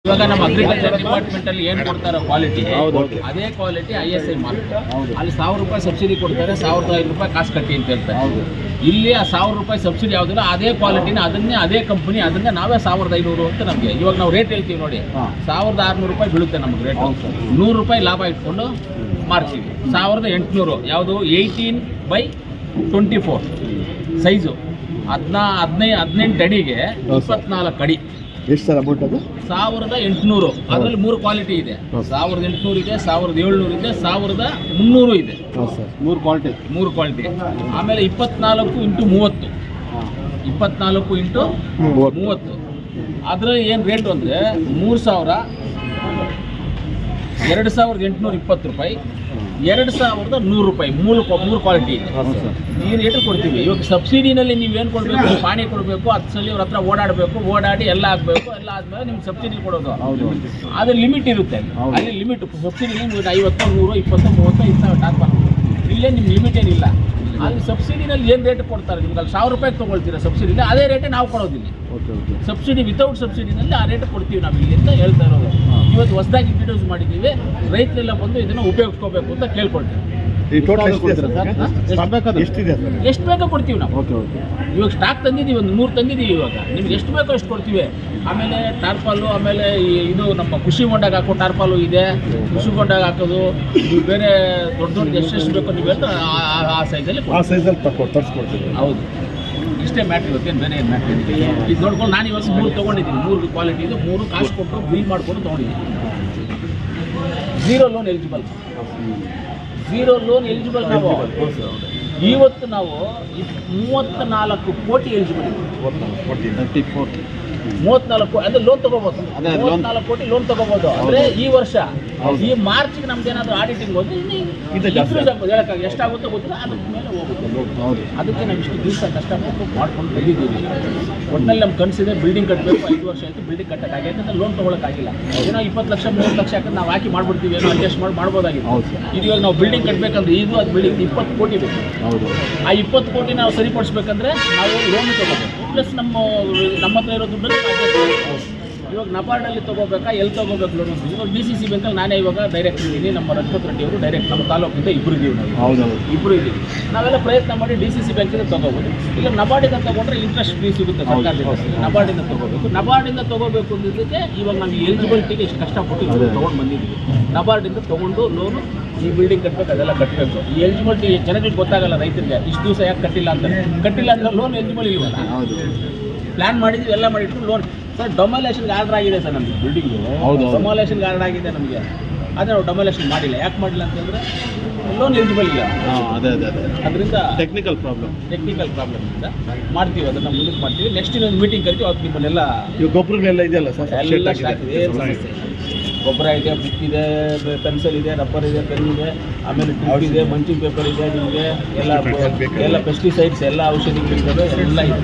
ಇವಾಗ ನಮ್ಮ agriculture department ಅಲ್ಲಿ ಏನು ಕೊಡ್ತಾರೋ ಕ್ವಾಲಿಟಿ ಅದೇ ಕ್ವಾಲಿಟಿ ISI ಮಾರ್ಕೆಟ್. ಅಲ್ಲಿ 1000 ರೂಪಾಯಿ ಸಬ್ಸಿಡಿ ಕೊಡ್ತಾರೆ, 1500 ರೂಪಾಯಿ ಕಾಸು ಕಟ್ಟಿ ಅಂತ ಹೇಳ್ತಾರೆ. ಇಲ್ಲಿ ಆ 1000 ರೂಪಾಯಿ ಸಬ್ಸಿಡಿ ಯಾವುದಿಲ್ಲ, ಅದೇ ಕ್ವಾಲಿಟಿನ ಅದೇ ಕಂಪನಿ ಅದನ್ನೇ ನಾವೇ 1500 ಅಂತ ನಮಗೆ ಇವಾಗ ನಾವು ರೇಟ್ ಹೇಳ್ತೀವಿ ನೋಡಿ. 1600 ರೂಪಾಯಿ ಬೀಳುತ್ತೆ ನಮಗೆ ರೇಟ್. 100 ರೂಪಾಯಿ ಲಾಭ ಇಟ್ಕೊಂಡು ಮಾರ್ತೀವಿ. 1800 ಯಾವುದು 18/24 ಸೈಜು, 18 ಅಡಿಗೆ 24 ಅಡಿ. ಎಷ್ಟು ಸರ್ ಅಮೌಂಟ್ ಅದು? 1800. ಅದರಲ್ಲಿ 3 ಕ್ವಾಲಿಟಿ ಇದೆ. 1800 ಇದೆ, 1700 ಇದೆ, 1300 ಇದೆ. ಮೂರು ಕ್ವಾಲಿಟಿ. ಆಮೇಲೆ 24 × 30. 24 × 30 ಅದರಲ್ಲಿ ಏನು ರೇಟು ಅಂದರೆ 3000, 2820 ರೂಪಾಯಿ, 2100 ರೂಪಾಯಿ. ಮೂರು ಕ್ವಾಲಿಟಿ ಇದೆ. ಈ ರೇಟು ಕೊಡ್ತೀವಿ. ಇವಾಗ ಸಬ್ಸಿಡಿನಲ್ಲಿ ನೀವೇನು ಕೊಡಬೇಕು, ಪಾಣಿ ಕೊಡಬೇಕು, 10 ಸಲ ಅವ್ರ ಹತ್ರ ಓಡಾಡಿ ಎಲ್ಲ ಆಗಬೇಕು. ಎಲ್ಲ ಆದಮೇಲೆ ನಿಮ್ಗೆ ಸಬ್ಸಿಡಿ ಕೊಡೋದು. ಅದು ಲಿಮಿಟ್ ಇರುತ್ತೆ. ಅಲ್ಲಿ ಲಿಮಿಟ್ ಸಬ್ಸಿಡಿ 50, 100, 20, 30 ಇಂಥ ಟಾಪ್. ಇಲ್ಲೇ ನಿಮ್ಗೆ ಲಿಮಿಟ್ ಏನಿಲ್ಲ. ಅಲ್ಲಿ ಸಬ್ಸಿಡಿನಲ್ಲಿ ಏನು ರೇಟ್ ಕೊಡ್ತಾರೆ ನಿಮ್ಗೆ, ಅಲ್ಲಿ 1000 ರೂಪಾಯಿಗೆ ತೊಗೊಳ್ತೀರಾ ಸಬ್ಸಿಡಿಲಿ, ಅದೇ ರೇಟೇ ನಾವು ಕೊಡೋದಿಲ್ಲ. ಸಬ್ಸಿಡಿ ವಿತೌಟ್ ಸಬ್ಸಿಡಿನಲ್ಲಿ ಆ ರೇಟ್ ಕೊಡ್ತೀವಿ ನಾವು ಇಲ್ಲಿಂದ ಹೇಳ್ತಾ ಇರೋದು. ಇವತ್ತು ಹೊಸದಾಗಿ ಇಂಟ್ರೊಡ್ಯೂಸ್ ಮಾಡಿದ್ದೀವಿ. ರೈತರೆಲ್ಲ ಬಂದು ಇದನ್ನು ಉಪಯೋಗಿಸ್ಕೋಬೇಕು ಅಂತ ಕೇಳ್ಕೊಳ್ತೀವಿ. ಎಷ್ಟು ಬೇಕೋ ಕೊಡ್ತೀವಿ ನಾವು. ಇವಾಗ ಸ್ಟಾಕ್ ತಂದಿದ್ದೀವಿ, ಒಂದು 100 ತಂದಿದ್ದೀವಿ. ಇವಾಗ ನಿಮ್ಗೆ ಎಷ್ಟು ಬೇಕೋ ಅಷ್ಟು ಕೊಡ್ತೀವಿ. ಆಮೇಲೆ ಟಾರ್ಪಾಲು, ಆಮೇಲೆ ಇದು ನಮ್ಮ ಕೃಷಿ ಹೊಂಡಾಗ ಹಾಕೋ ಟಾರ್ಪಾಲು ಇದೆ. ಕೃಷಿ ಹೊಂಡಾಗ ಹಾಕೋದು ನೀವು ಬೇರೆ ದೊಡ್ಡ ಎಷ್ಟು ಬೇಕೋ ನೀವು ಹೇಳ್ತಾ ಆ ಸೈಜಲ್ಲಿ ತರಿಸ್ಕೊಡ್ತೀವಿ. ಹೌದು, ಇಷ್ಟೇ ಮ್ಯಾಟ್ರ್ ಇರುತ್ತೆ, ಬೇರೆ ಏನು ಮ್ಯಾಟ್ರ್ ಇದೆ. ಇದು ನೋಡ್ಕೊಂಡು ನಾನು ಇವಾಗ 3 ತೊಗೊಂಡಿದ್ದೀನಿ. 3 ಕ್ವಾಲಿಟಿ ಇದೆ. 3 ಕಾಸು ಕೊಟ್ಟು ಬಿಲ್ ಮಾಡಿಕೊಂಡು ತೊಗೊಂಡಿದ್ದೀನಿ. 0 ಲೋನ್ ಎಲಿಜಿಬಲ್. 0 loan eligible. ನಾವು ಇವತ್ತು ನಾವು 34 ಕೋಟಿ ಎಲಿಜಿಬಲ್ ಇದೆ. 34 ಅಂದರೆ ಲೋನ್ ತಗೋಬೋದು. 34 ಕೋಟಿ ಲೋನ್ ತಗೋಬೋದು. ಅಂದರೆ ಈ ವರ್ಷ ಈ ಮಾರ್ಚ್ಗೆ ನಮ್ದು ಏನಾದರೂ ಆಡಿಟಿಂಗ್ ಹೋದ್ರೆ ಇನ್ಕ್ರೀಸ್ ಆಗ್ಬೋದು. ಹೇಳೋಕ್ಕಾಗ ಎಷ್ಟಾಗುತ್ತೋ ಗೊತ್ತಿಲ್ಲ, ಅದಕ್ಕೆ ಮೇಲೆ ಹೋಗುತ್ತೆ. ಅದಕ್ಕೆ ನಾವು ಇಷ್ಟು ದಿವಸ ಕಷ್ಟಪಟ್ಟು ಮಾಡ್ಕೊಂಡು ಬಂದಿದ್ದೀವಿ. ಒಟ್ಟಿನಲ್ಲಿ ನಮ್ಮ ಕನಸಿದೆ ಬಿಲ್ಡಿಂಗ್ ಕಟ್ಟಬೇಕು. 5 ವರ್ಷ ಆಯಿತು ಬಿಲ್ಡಿಂಗ್ ಕಟ್ಟೋಕ್ಕಾಗಿ, ಯಾಕಂದ್ರೆ ಲೋನ್ ತೊಗೊಳಕ್ಕಾಗಿಲ್ಲ. ಏನೋ 20 ಲಕ್ಷ 30 ಲಕ್ಷ ಯಾಕಂದ್ರೆ ನಾವು ಹಾಕಿ ಮಾಡ್ಬಿಡ್ತೀವಿ, ಏನೋ ಅಡ್ಜಸ್ಟ್ ಮಾಡ್ಬೋದಾಗಿತ್ತು. ಇದು ಇವಾಗ ನಾವು ಬಿಲ್ಡಿಂಗ್ ಕಟ್ಟಬೇಕಂದ್ರೆ ಅದು ಬಿಲ್ಡಿಂಗ್ 20 ಕೋಟಿ ಬೇಕು. ಆ 20 ಕೋಟಿ ನಾವು ಸರಿಪಡಿಸ್ಬೇಕಂದ್ರೆ ನಾವು ಲೋನ್ ತೊಗೋಬೇಕು. ಪ್ಲಸ್ ನಮ್ಮ ಹತ್ರ ಇರೋ ದುಡ್ಡಲ್ಲಿ ಇವಾಗ ನಬಾರ್ಡಲ್ಲಿ ತೊಗೋಬೇಕಾ, ಎಲ್ಲಿ ತೊಗೋಬೇಕು ಲೋನ್ ಅಂತ. ಇವಾಗ DCC ಬ್ಯಾಂಕಲ್ಲಿ ನಾನೇ ಇವಾಗ ಡೈರೆಕ್ಟ್ ಇದ್ದೀನಿ. ನಮ್ಮ ರಘುಪತ್ ರೆಡ್ಡಿ ಅವರು ಡೈರೆಕ್ಟ್ ನಮ್ಮ ತಾಲೂಕಿಂದ ಇಬ್ಬರು ಇದ್ದೀವಿ. ಇಬ್ಬರು ಇದ್ದೀವಿ. ನಾವೆಲ್ಲ ಪ್ರಯತ್ನ ಮಾಡಿ DCC ಬ್ಯಾಂಕಿಂದ ತೊಗೋಬೋದು. ಇಲ್ಲ ನಬಾರ್ಡಿಂದ ತೊಗೊಂಡ್ರೆ ಇಂಟ್ರೆಸ್ಟ್ ಫ್ರೀ ಸಿಗುತ್ತೆ ಸರ್ಕಾರದಿಂದ. ನಬಾರ್ಡಿಂದ ತೊಗೋಬೇಕು. ನಬಾರ್ಡಿಂದ ತೊಗೋಬೇಕು ಅಂದಿದ್ದಕ್ಕೆ ಇವಾಗ ನಮಗೆ ಎಲಿಜಿಬಿಲಿಟಿಗೆ ಇಷ್ಟು ಕಷ್ಟಪಟ್ಟು ತೊಗೊಂಡು ಬಂದಿದ್ದೀವಿ. ನಬಾರ್ಡಿಂದ ತೊಗೊಂಡು ಲೋನು ಈ ಬಿಲ್ಡಿಂಗ್ ಕಟ್ಟಬೇಕು, ಅದೆಲ್ಲ ಕಟ್ಟಬೇಕು. ಈ ಎಲಿಜಿಬಿಲಿಟಿ ಜನಗಳಿಗೆ ಗೊತ್ತಾಗಲ್ಲ ರೈತರಿಗೆ. ಇಷ್ಟು ದಿವಸ ಯಾಕೆ ಕಟ್ಟಿಲ್ಲ ಅಂದರೆ ಲೋನ್ ಎಲಿಜಿಬಲ್ ಇಲ್ವಲ್ಲ. ಪ್ಲ್ಯಾನ್ ಮಾಡಿದ್ವಿ, ಎಲ್ಲ ಮಾಡಿಟ್ಟು ಲೋನ್. ಸರ್ ಡೊಮಲೇಷನ್ಗೆ ಆರ್ಡರ್ ಆಗಿದೆ ಸರ್ ನಮಗೆ ಬಿಲ್ಡಿಂಗು. ಡೊಮಲೇಷನ್ಗೆ ಆರ್ಡರ್ ಆಗಿದೆ ನಮಗೆ. ಆದರೆ ನಾವು ಡೊಮಲೇಷನ್ ಮಾಡಿಲ್ಲ. ಯಾಕೆ ಮಾಡಿಲ್ಲ ಅಂತಂದರೆ ಲೋನ್ ಎಲಿಜಿಬಲ್ ಇಲ್ಲ. ಅದರಿಂದ ಟೆಕ್ನಿಕಲ್ ಪ್ರಾಬ್ಲಮಿಂದ ಮಾಡ್ತೀವಿ. ಅದನ್ನು ಮುಂದಕ್ಕೆ ಮಾಡ್ತೀವಿ. ನೆಕ್ಸ್ಟ್ ಇನ್ನೊಂದು ಮೀಟಿಂಗ್ ಕರಿತೀವಿ. ಅವತ್ತು ನಿಮ್ಮನ್ನೆಲ್ಲ ಗೊಬ್ಬರಗಳೆಲ್ಲ ಇದೆಯಲ್ಲ ಸರ್, ಎಲ್ಲ ಸ್ಟಾಕ್ ಇದೆ. ಗೊಬ್ಬರ ಇದೆ, ಬುಕ್ ಇದೆ, ಪೆನ್ಸಿಲ್ ಇದೆ, ರಬ್ಬರ್ ಇದೆ, ಪೆನ್ ಇದೆ, ಆಮೇಲೆ ಟ್ಯೂಬ್ ಇದೆ, ಮಂಚಿಂಗ್ ಪೇಪರ್ ಇದೆ. ನಿಮಗೆ ಎಲ್ಲ ಪೆಸ್ಟಿಸೈಡ್ಸ್ ಎಲ್ಲ ಔಷಧಿಗಳಿದ್ದಾವೆ, ಎಲ್ಲ ಇದೆ.